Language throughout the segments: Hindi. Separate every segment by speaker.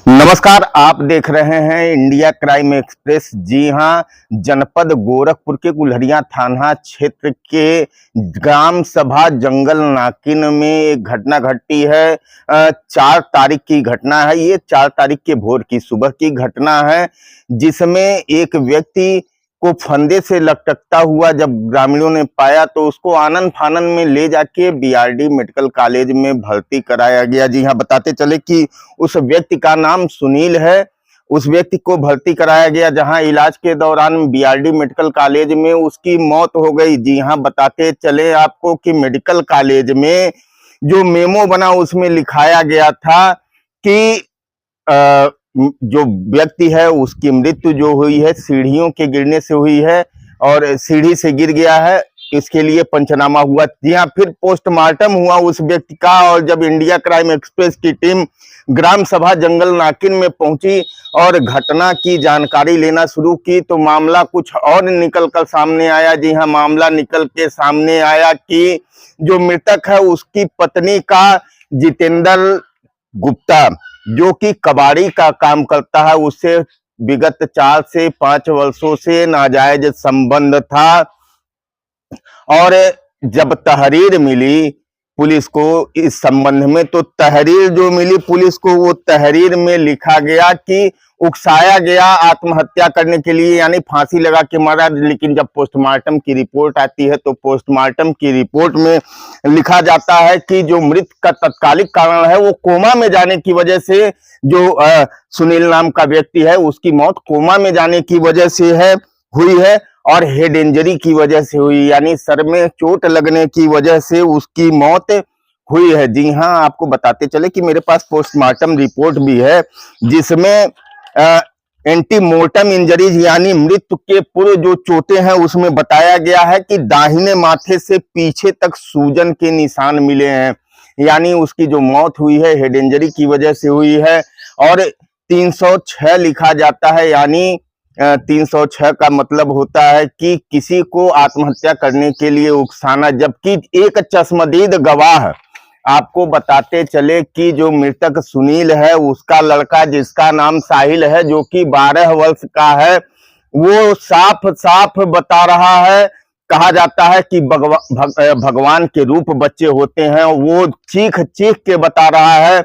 Speaker 1: नमस्कार, आप देख रहे हैं इंडिया क्राइम एक्सप्रेस। जी हां, जनपद गोरखपुर के गुलहरिया थाना क्षेत्र के ग्राम सभा जंगल नाकिन में एक घटना घटी है। 4 तारीख की घटना है। ये 4 तारीख के भोर की सुबह की घटना है, जिसमें एक व्यक्ति को फंदे से लटकता हुआ जब ग्रामीणों ने पाया तो उसको आनन फानन में ले जाके बीआरडी मेडिकल कॉलेज में भर्ती कराया गया। जी हां, बताते चले कि उस व्यक्ति का नाम सुनील है। उस व्यक्ति को भर्ती कराया गया, जहां इलाज के दौरान बीआरडी मेडिकल कॉलेज में उसकी मौत हो गई। जी हां, बताते चले आपको कि मेडिकल कॉलेज में जो मेमो बना उसमें लिखाया गया था कि जो व्यक्ति है उसकी मृत्यु जो हुई है सीढ़ियों के गिरने से हुई है और सीढ़ी से गिर गया है। इसके लिए पंचनामा हुआ। जी हाँ, फिर पोस्टमार्टम हुआ उस व्यक्ति का, और जब इंडिया क्राइम एक्सप्रेस की टीम ग्राम सभा जंगल नाकिन में पहुंची और घटना की जानकारी लेना शुरू की तो मामला कुछ और निकल कर सामने आया। जी हाँ, मामला निकल के सामने आया कि जो मृतक है उसकी पत्नी का जितेंद्र गुप्ता, जो कि कबाड़ी का काम करता है, उससे विगत 4 से 5 वर्षों से नाजायज संबंध था। और जब तहरीर मिली पुलिस को इस संबंध में, तो तहरीर जो मिली पुलिस को, वो तहरीर में लिखा गया कि उकसाया गया आत्महत्या करने के लिए, यानी फांसी लगा के मारा। लेकिन जब पोस्टमार्टम की रिपोर्ट आती है तो पोस्टमार्टम की रिपोर्ट में लिखा जाता है कि जो मृत का तत्कालिक कारण है वो कोमा में जाने की वजह से, जो सुनील नाम का व्यक्ति है उसकी मौत कोमा में जाने की वजह से हुई है और हेड इंजरी की वजह से हुई, यानी सर में चोट लगने की वजह से उसकी मौत हुई है। जी हाँ, आपको बताते चले कि मेरे पास पोस्टमार्टम रिपोर्ट भी है, जिसमें एंटीमोर्टम इंजरीज यानी मृत्यु के पूर्व जो चोटें हैं उसमें बताया गया है कि दाहिने माथे से पीछे तक सूजन के निशान मिले हैं, यानी उसकी जो मौत हुई है हेड इंजरी की वजह से हुई है। और 306 लिखा जाता है, यानी 306 का मतलब होता है कि किसी को आत्महत्या करने के लिए उकसाना। जबकि एक चश्मदीद गवाह आपको बताते चले कि जो मृतक सुनील है उसका लड़का जिसका नाम साहिल है, जो कि 12 वर्ष का है, वो साफ साफ बता रहा है। कहा जाता है कि भगवान के रूप बच्चे होते हैं। वो चीख चीख के बता रहा है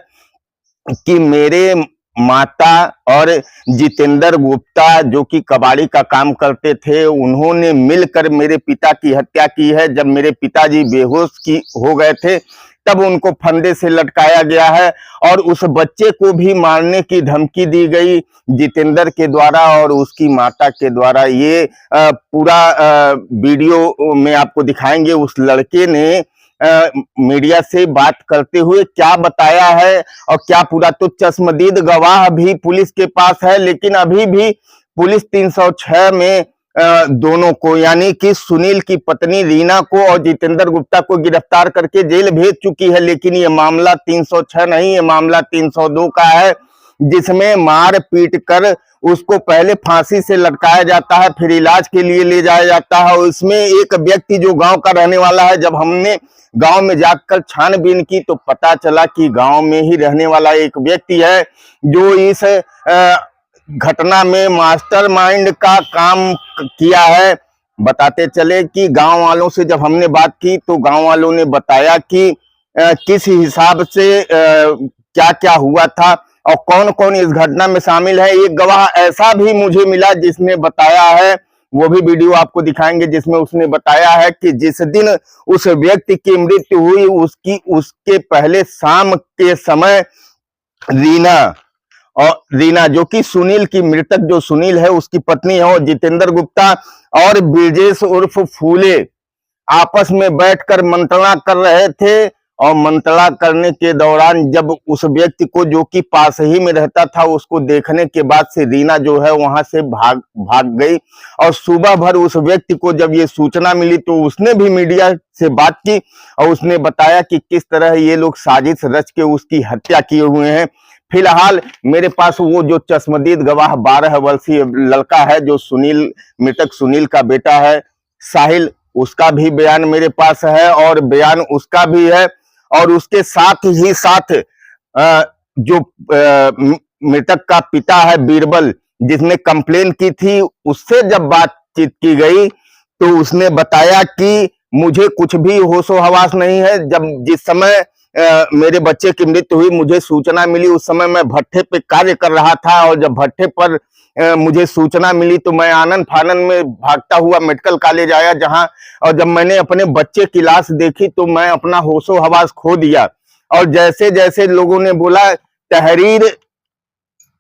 Speaker 1: कि मेरे माता और जितेंद्र गुप्ता, जो कि कबाड़ी का काम करते थे, उन्होंने मिलकर मेरे पिता की हत्या की है। जब मेरे पिताजी बेहोश हो गए थे तब उनको फंदे से लटकाया गया है और उस बच्चे को भी मारने की धमकी दी गई जितेंद्र के द्वारा और उसकी माता के द्वारा। ये पूरा वीडियो में आपको दिखाएंगे। उस लड़के ने मीडिया से बात करते हुए क्या बताया है और क्या पूरा, तो चश्मदीद गवाह भी पुलिस के पास है, लेकिन अभी भी पुलिस 306 में दोनों को, यानी कि सुनील की पत्नी रीना को और जितेंद्र गुप्ता को गिरफ्तार करके जेल भेज चुकी है। लेकिन ये मामला 306 नहीं, ये मामला 302 का है, जिसमें मार पीट कर उसको पहले फांसी से लटकाया जाता है, फिर इलाज के लिए ले जाया जाता है। और इसमें एक व्यक्ति जो गांव का रहने वाला है, जब हमने गांव में जाकर छानबीन की तो पता चला कि गांव में ही रहने वाला एक व्यक्ति है जो इस घटना में मास्टरमाइंड का काम किया है। बताते चले कि गांव वालों से जब हमने बात की तो गांव वालों ने बताया कि किस हिसाब से क्या क्या हुआ था और कौन कौन इस घटना में शामिल है। एक गवाह ऐसा भी मुझे मिला जिसने बताया है, वो भी वीडियो आपको दिखाएंगे, जिसमें उसने बताया है कि जिस दिन उस व्यक्ति की मृत्यु हुई उसके पहले शाम के समय रीना जो कि सुनील की, मृतक जो सुनील है उसकी पत्नी है, और जितेंद्र गुप्ता और ब्रिजेश उर्फ फूले आपस में बैठकर मंत्रणा कर रहे थे। और मंत्रणा करने के दौरान जब उस व्यक्ति को, जो कि पास ही में रहता था, उसको देखने के बाद से रीना जो है वहां से भाग गई। और सुबह भर उस व्यक्ति को जब ये सूचना मिली तो उसने भी मीडिया से बात की और उसने बताया कि किस तरह ये लोग साजिश रच के उसकी हत्या किए हुए हैं। फिलहाल मेरे पास वो जो चश्मदीद गवाह 12 वर्षीय लड़का है, जो मृतक सुनील का बेटा है साहिल, उसका भी बयान मेरे पास है और बयान उसका भी है। और उसके साथ ही साथ जो मृतक का पिता है बीरबल, जिसने कंप्लेन की थी, उससे जब बातचीत की गई तो उसने बताया कि मुझे कुछ भी होशो हवास नहीं है। जब जिस समय मेरे बच्चे की मृत्यु हुई, मुझे सूचना मिली, उस समय मैं भट्ठे पे कार्य कर रहा था, और जब भट्ठे पर मुझे सूचना मिली तो मैं आनन फानन में भागता हुआ मेडिकल कॉलेज आया, जहां और जब मैंने अपने बच्चे की लाश देखी तो मैं अपना होशो हवास खो दिया। और जैसे जैसे लोगों ने बोला, तहरीर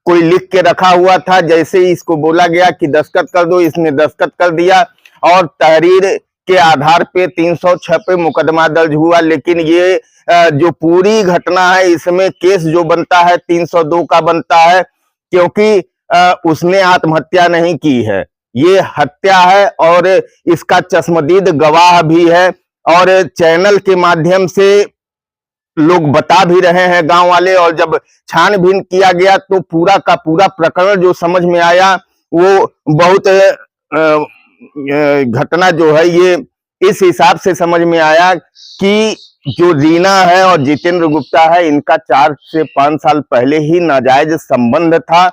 Speaker 1: कोई लिख के रखा हुआ था, जैसे ही इसको बोला गया कि दस्तखत कर दो, इसने दस्तखत कर दिया, और तहरीर के आधार पे 306 पे मुकदमा दर्ज हुआ। लेकिन ये जो पूरी घटना है, इसमें केस जो बनता है 302 का बनता है, क्योंकि उसने आत्महत्या नहीं की है, ये हत्या है। और इसका चश्मदीद गवाह भी है, और चैनल के माध्यम से लोग बता भी रहे हैं गांव वाले। और जब छानबीन किया गया तो पूरा का पूरा प्रकरण जो समझ में आया, वो बहुत घटना जो है ये इस हिसाब से समझ में आया कि जो रीना है और जितेंद्र गुप्ता है, इनका 4 से 5 साल पहले ही नाजायज संबंध था।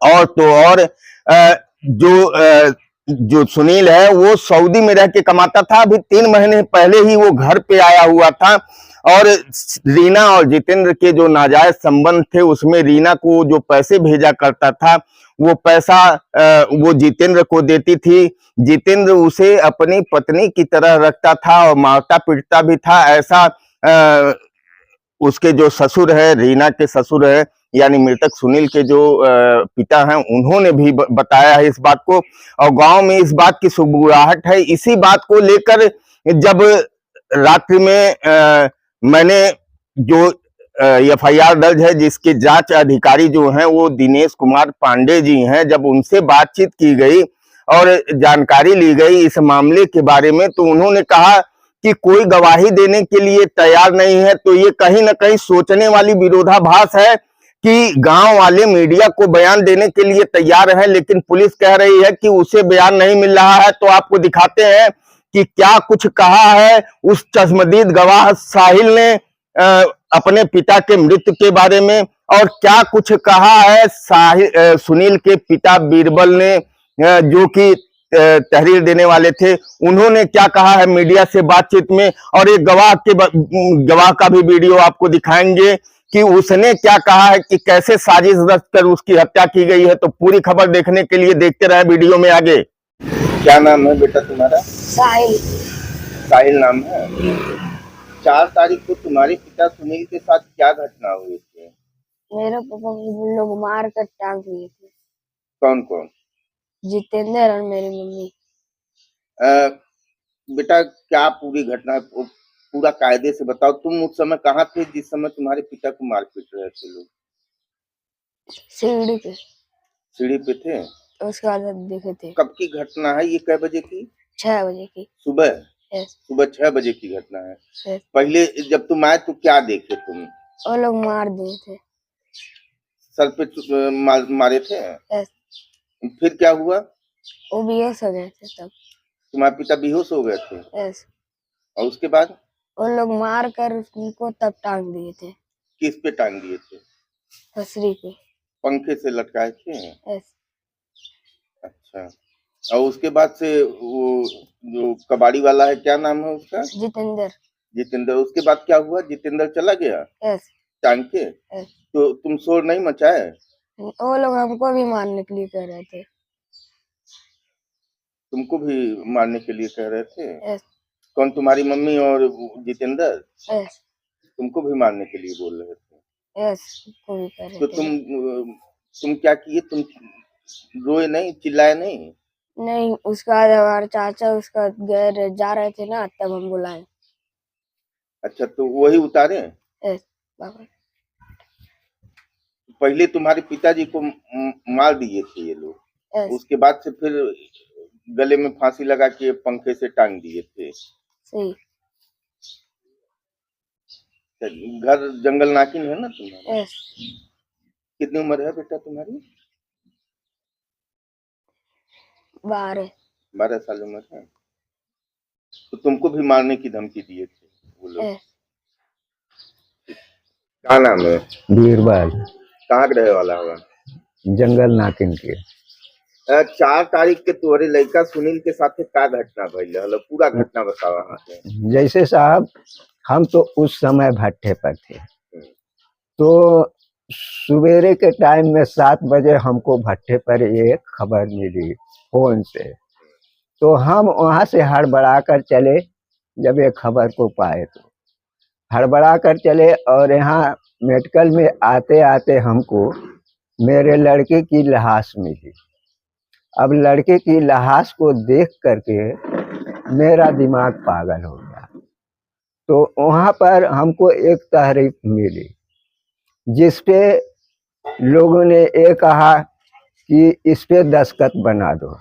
Speaker 1: और तो और जो सुनील है वो सऊदी में रह के कमाता था, अभी 3 महीने पहले ही वो घर पे आया हुआ था। और रीना और जितेंद्र के जो नाजायज संबंध थे, उसमें रीना को जो पैसे भेजा करता था, वो पैसा वो जितेंद्र को देती थी। जितेंद्र उसे अपनी पत्नी की तरह रखता था और मारता पीटता भी था। ऐसा उसके जो ससुर है, रीना के ससुर है, यानी मृतक सुनील के जो पिता हैं, उन्होंने भी बताया है इस बात को। और गांव में इस बात की सुगबुगाहट है। इसी बात को लेकर जब रात्रि में मैंने जो एफआईआर दर्ज है, जिसके जांच अधिकारी जो हैं वो दिनेश कुमार पांडे जी हैं, जब उनसे बातचीत की गई और जानकारी ली गई इस मामले के बारे में, तो उन्होंने कहा कि कोई गवाही देने के लिए तैयार नहीं है। तो ये कहीं ना कहीं सोचने वाली विरोधाभास है कि गांव वाले मीडिया को बयान देने के लिए तैयार हैं, लेकिन पुलिस कह रही है कि उसे बयान नहीं मिल रहा है। तो आपको दिखाते हैं कि क्या कुछ कहा है उस चश्मदीद गवाह साहिल ने अपने पिता के मृत्यु के बारे में, और क्या कुछ कहा है सुनील के पिता बीरबल ने, जो कि तहरीर देने वाले थे, उन्होंने क्या कहा है मीडिया से बातचीत में। और एक गवाह का भी वीडियो आपको दिखाएंगे कि उसने क्या कहा है कि कैसे साजिश रच कर उसकी हत्या की गई है। तो पूरी खबर देखने के लिए देखते रहे वीडियो में आगे। क्या नाम है बेटा तुम्हारा?
Speaker 2: साहिल।
Speaker 1: साहिल नाम है। 4 तारीख को तुम्हारे पिता सुनील के साथ क्या घटना हुई थी?
Speaker 2: मेरे पापा को लोग मार कर टांग दिए थे।
Speaker 1: कौन कौन?
Speaker 2: जितेंद्र और मेरी मम्मी।
Speaker 1: बेटा क्या पूरी घटना पूरा कायदे से बताओ। तुम उस समय कहाँ थे जिस समय तुम्हारे पिता को मार पीट रहे थे लोग?
Speaker 2: सीढ़ी पे।
Speaker 1: सीढ़ी पे थे?
Speaker 2: उसके बाद देखे थे।
Speaker 1: कब की घटना है ये? कै बजे की?
Speaker 2: 6 बजे की।
Speaker 1: सुबह? सुबह 6 बजे की घटना है। पहले जब तुम आए तो क्या देखे तुम?
Speaker 2: वो लोग मार दिए थे।
Speaker 1: सर पे मारे थे? फिर क्या हुआ?
Speaker 2: वो बेहोश हो गए थे तब।
Speaker 1: तुम्हारे पिता बेहोश हो गए थे? और उसके बाद?
Speaker 2: वो लोग मार कर उनको तब टांग दिए थे।
Speaker 1: किस पे टांग दिए थे?
Speaker 2: रस्सी पे।
Speaker 1: पंखे से लटकाए थे? अच्छा। और उसके बाद से वो जो कबाड़ी वाला है, क्या नाम है उसका?
Speaker 2: जितेंद्र।
Speaker 1: जितेंद्र। उसके बाद क्या हुआ? जितेंद्र चला गया टांग के? तो तुम शोर नहीं मचाए?
Speaker 2: वो लोग हमको भी मारने के लिए कह रहे थे।
Speaker 1: तुमको भी मारने के लिए कह रहे थे? कौन? तुम्हारी मम्मी और जितेंद्र तुमको भी मारने के लिए बोल रहे थे? तो तुम क्या किए? तुम रोए नहीं, चिल्लाए नहीं?
Speaker 2: नहीं, उसका बाद हमारे चाचा उसका घर जा रहे थे ना, तब हम बुलाए।
Speaker 1: अच्छा, तो वही उतारे?
Speaker 2: बाबा।
Speaker 1: पहले तुम्हारे पिताजी को मार दिए थे ये लोग, उसके बाद से फिर गले में फांसी लगा के पंखे से टांग दिए थे।
Speaker 2: सही।
Speaker 1: घर जंगल नाकिन है ना तुम्हारा? कितनी उम्र है बेटा तुम्हारी? 12 साल उम्र है। तो तुमको भी मारने की धमकी दिए थे वो लोग? क्या नाम है?
Speaker 3: बीरबल।
Speaker 1: कहाँ के रहे वाला होगा?
Speaker 3: जंगल नाकिन के।
Speaker 1: 4 तारीख के तोहरे लड़का सुनील के साथे का घटना भइल रहल? पूरा घटना बतावा यहाँ से।
Speaker 3: जैसे साहब हम तो उस समय भट्ठे पर थे, तो सवेरे के टाइम में 7 बजे हमको भट्ठे पर एक खबर मिली फोन से, तो हम वहाँ से हड़बड़ा कर चले। जब ये खबर को पाए तो हड़बड़ा कर चले, और यहाँ मेडिकल में आते आते हमको मेरे लड़के की लाश मिली। अब लड़के की लाश को देख करके मेरा दिमाग पागल हो गया। तो वहाँ पर हमको एक तहरीर मिली जिस पे लोगों ने ये कहा कि इस पे दस्तखत बना दो।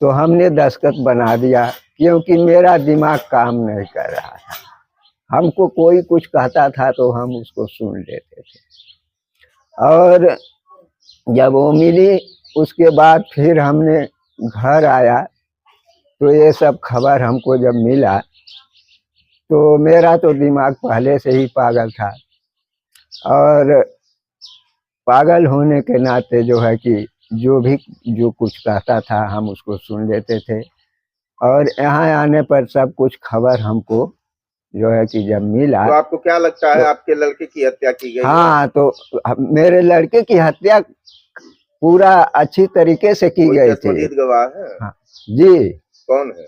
Speaker 3: तो हमने दस्तखत बना दिया, क्योंकि मेरा दिमाग काम नहीं कर रहा था। हमको कोई कुछ कहता था तो हम उसको सुन लेते थे। और जब वो मिली उसके बाद फिर हमने घर आया, तो ये सब खबर हमको जब मिला तो मेरा तो दिमाग पहले से ही पागल था, और पागल होने के नाते जो है कि जो कुछ कहता था हम उसको सुन लेते थे। और यहाँ आने पर सब कुछ खबर हमको जो है कि जब मिला।
Speaker 1: तो आपको क्या लगता है आपके लड़के की हत्या की गई?
Speaker 3: हाँ, तो मेरे लड़के की हत्या पूरा अच्छी तरीके से की गई थी।
Speaker 1: गवाह है?
Speaker 3: हाँ जी।
Speaker 1: कौन है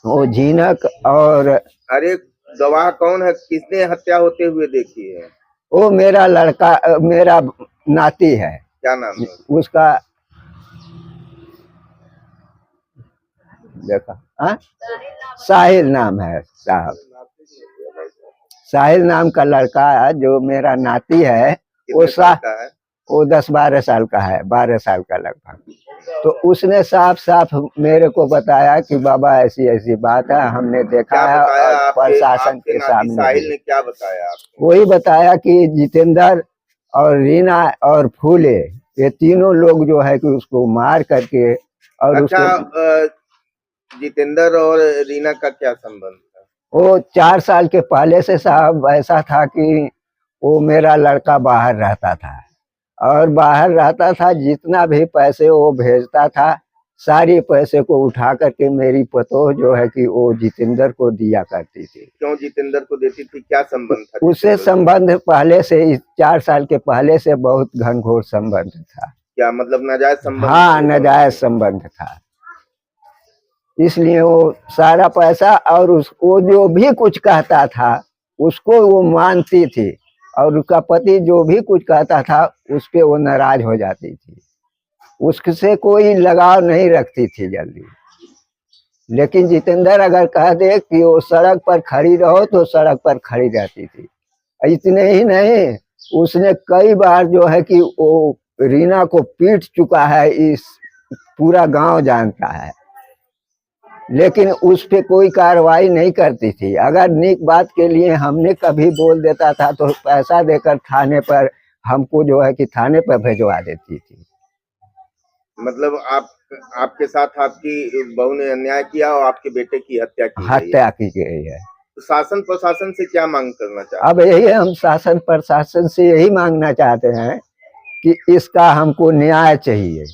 Speaker 3: वो झीनक। और
Speaker 1: अरे गवाह कौन है? किसने हत्या होते हुए देखी है?
Speaker 3: वो मेरा लड़का, मेरा नाती है।
Speaker 1: क्या नाम है
Speaker 3: उसका? देखा, साहिल नाम है साहब। साहिल नाम का लड़का है जो मेरा नाती है। वो 10-12 साल का है, 12 साल का लगभग। तो उसने साफ साफ मेरे को बताया कि बाबा ऐसी ऐसी बात है, हमने देखा है। और प्रशासन के सामने
Speaker 1: साहिल ने क्या बताया आपको?
Speaker 3: वही बताया कि जितेंद्र और रीना और फूले, ये तीनों लोग जो है कि उसको मार करके। और
Speaker 1: जितेंद्र और रीना का क्या संबंध था?
Speaker 3: वो 4 साल के पहले से साहब ऐसा था कि वो मेरा लड़का बाहर रहता था, और बाहर रहता था, जितना भी पैसे वो भेजता था सारी पैसे को उठा करके मेरी पतोह जो है कि वो जितेंद्र को दिया करती थी।
Speaker 1: क्यों जितेंद्र को देती थी? क्या संबंध था?
Speaker 3: उससे संबंध पहले से, इस 4 साल के पहले से बहुत घनघोर संबंध था।
Speaker 1: क्या मतलब नाजायज संबंध?
Speaker 3: हाँ, नाजायज संबंध था। इसलिए वो सारा पैसा और उसको जो भी कुछ कहता था उसको वो मानती थी, और उसका पति जो भी कुछ कहता था उस पे वो नाराज हो जाती थी। उससे कोई लगाव नहीं रखती थी जल्दी। लेकिन जितेंद्र अगर कह दे कि वो सड़क पर खड़ी रहो तो सड़क पर खड़ी रहती थी। इतने ही नहीं, उसने कई बार जो है कि वो रीना को पीट चुका है, इस पूरा गांव जानता है। लेकिन उस पे कोई कार्रवाई नहीं करती थी। अगर नेक बात के लिए हमने कभी बोल देता था तो पैसा देकर थाने पर हमको जो है कि थाने पर भिजवा देती थी।
Speaker 1: मतलब आपके साथ आपकी बहू ने अन्याय किया और आपके बेटे की हत्या की
Speaker 3: गई है।
Speaker 1: तो शासन प्रशासन से क्या मांग करना चाहते?
Speaker 3: अब यही हम शासन प्रशासन से यही मांगना चाहते हैं कि इसका हमको न्याय चाहिए।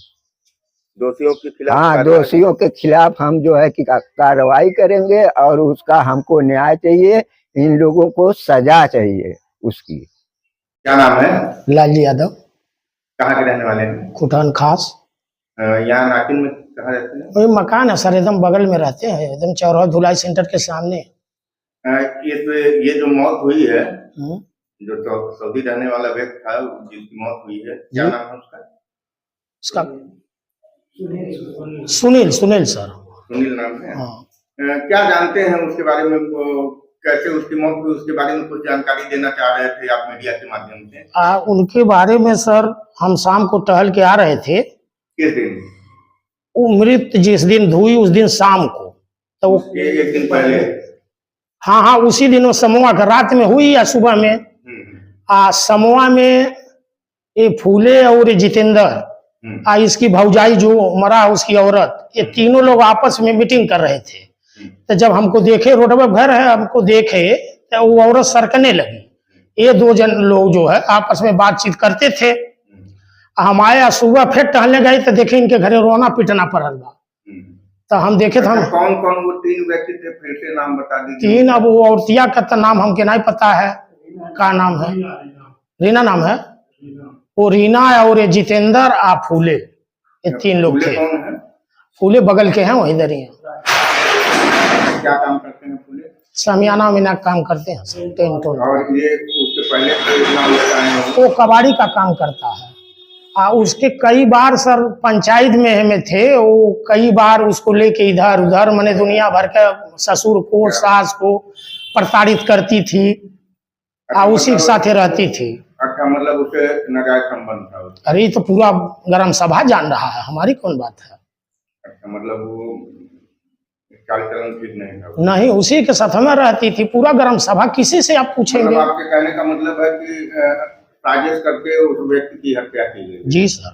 Speaker 1: दोषियों के खिलाफ?
Speaker 3: हाँ, दोषियों के खिलाफ हम जो है कि कार्रवाई करेंगे, और उसका हमको न्याय चाहिए। इन लोगों को सजा चाहिए उसकी।
Speaker 1: क्या नाम है?
Speaker 4: लाल यादव।
Speaker 1: कहाँ के रहने वाले हैं?
Speaker 4: खुटान खास।
Speaker 1: यहाँ नाकिन में कहाँ रहते हैं?
Speaker 4: वही मकान है सर, एकदम बगल में रहते हैं, एकदम चौराहा धुलाई सेंटर के सामने।
Speaker 1: ये जो मौत हुई है, जो सऊदी रहने वाला व्यक्ति था जिसकी मौत हुई है, क्या नाम है उसका?
Speaker 4: सुनील सर।
Speaker 1: सुनील नाम है। हाँ। क्या जानते हैं उसके बारे में? कैसे उसकी मौत हुई उसके बारे में कुछ जानकारी देना चाह रहे थे आप मीडिया के माध्यम से?
Speaker 4: उनके बारे में सर, हम शाम को टहल के आ रहे थे।
Speaker 1: किस दिन?
Speaker 4: वो मृत जिस दिन हुई उस दिन शाम को, तो
Speaker 1: एक दिन पहले?
Speaker 4: हाँ, उसी दिन वो समूह का रात में हुई या सुबह में। समूह में ये फूले और जितेंद्र, इसकी भौजाई जो मरा उसकी औरत, ये तीनों लोग आपस में मीटिंग कर रहे थे। तो जब हमको देखे, रोड पर घर है, हमको देखे तो वो औरत सरकने लगी। ये दो जन लोग जो है आपस में बातचीत करते थे। हम आए सुबह फिर टहलने गए तो देखे इनके घरे रोना पिटना पड़ल बा। तो हम देखे तो हम
Speaker 1: कौन कौन वो 3 व्यक्ति थे, फिर से नाम बता दीजिए।
Speaker 4: 3, अब वो औरतिया का तो नाम हमके नहीं पता है, क्या नाम है, रीना नाम है, वो रीना और ये जितेंद्र आ फूले, ये 3 लोग
Speaker 1: फूले
Speaker 4: थे।
Speaker 1: कौन है?
Speaker 4: फूले बगल के हैं, वहीं इधर ही हैं।
Speaker 1: क्या काम करते हैं फूले?
Speaker 4: समियाना मीना काम करते हैं, टेंट।
Speaker 1: और ये उसके पहले कोई नाम बताए हो?
Speaker 4: वो कबाड़ी का काम करता है। उसके कई बार सर पंचायत में थे, वो कई बार उसको लेके इधर उधर मने दुनिया भर के ससुर को सास को प्रताड़ित करती थी, उसी के साथ रहती थी।
Speaker 1: अच्छा, मतलब उसे नाजायज संबंध था उसका।
Speaker 4: अरे ये तो पूरा ग्राम सभा जान रहा है, हमारी कौन बात है।
Speaker 1: अच्छा, मतलब वो चाल चलन ठीक नहीं था।
Speaker 4: नहीं, उसी के साथ में रहती थी, पूरा ग्राम सभा किसी से आप पूछेंगे।
Speaker 1: मतलब आपके कहने का मतलब है कि साजिश करके उस व्यक्ति की हत्या की गई।
Speaker 4: जी सर।